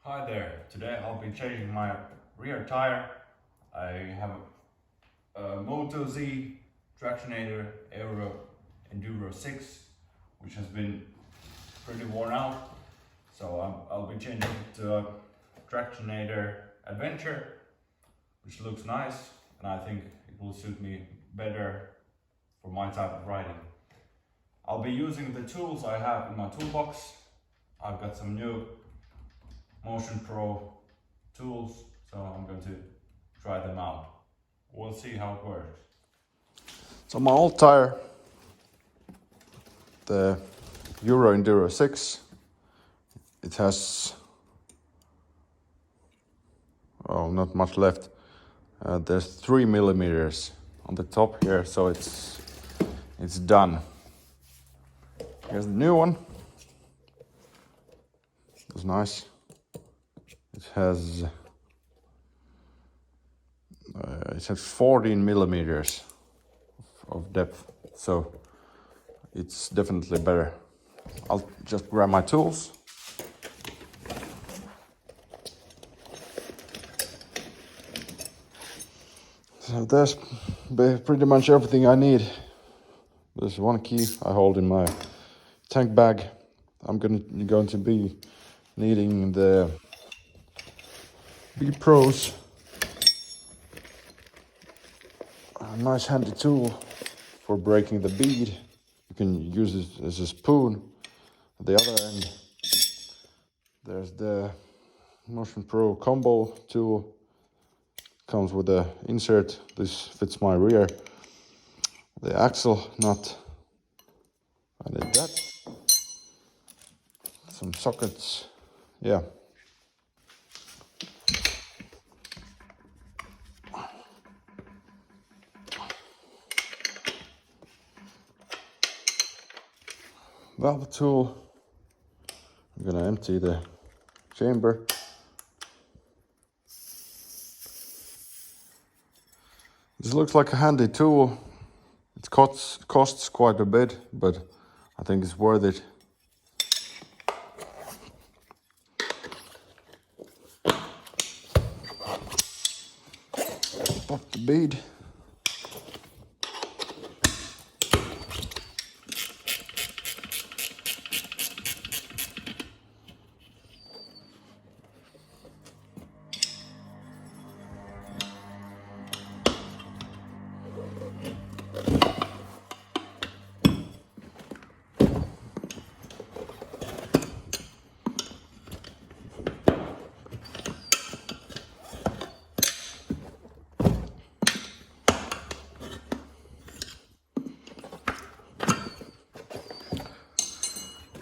Hi there, today I'll be changing my rear tire. I have a Motoz Tractionator Euro Enduro 6, which has been pretty worn out. So I'll be changing it to a Tractionator Adventure, which looks nice, and I think it will suit me better for my type of riding. I'll be using the tools I have in my toolbox. I've got some new Motion Pro tools, so I'm going to try them out. We'll see how it works. So my old tire, the Euro Enduro 6, it has not much left. There's 3 millimeters on the top here, so it's done. Here's the new one. It's nice. It has 14 millimeters of depth, so it's definitely better. I'll just grab my tools. So there's pretty much everything I need. There's one key I hold in my tank bag. I'm going to be needing the B Pros, a nice handy tool for breaking the bead. You can use it as a spoon. At the other end, there's the Motion Pro combo tool. Comes with a insert. This fits my rear. The axle nut. I need that. Some sockets. Yeah. Valve tool. I'm gonna empty the chamber. This looks like a handy tool. It costs quite a bit, but I think it's worth it. Pop the bead.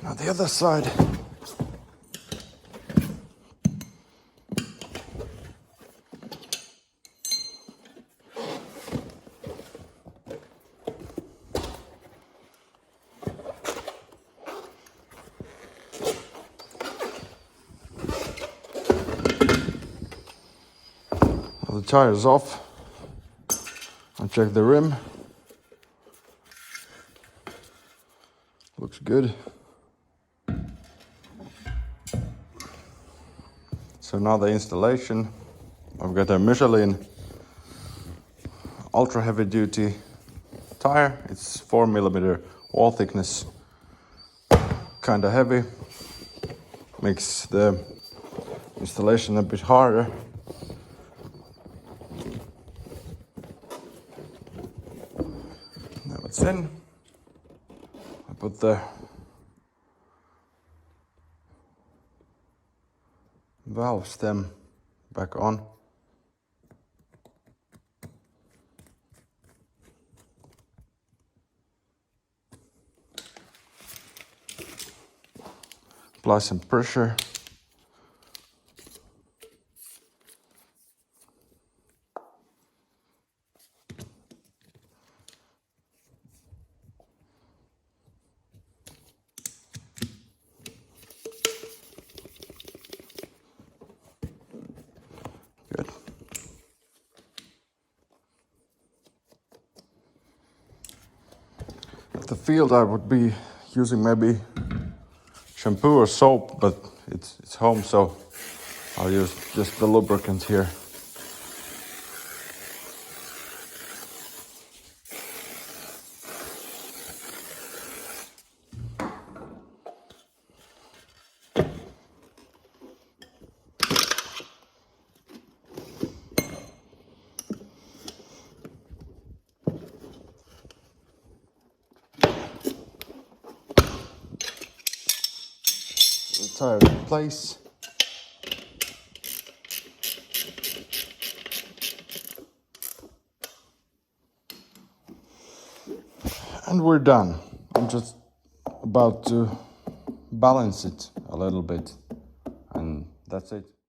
Now the other side. Now the tire is off. I'll check the rim. Looks good. So now the installation. I've got a Michelin ultra heavy duty tire. It's 4 millimeter wall thickness. Kinda heavy. Makes the installation a bit harder. Now it's in. I put the valve stem back on. Apply some pressure. Good. At the field I would be using maybe shampoo or soap, but it's home, so I'll use just the lubricant here. The tire in place. And we're done. I'm just about to balance it a little bit, and that's it.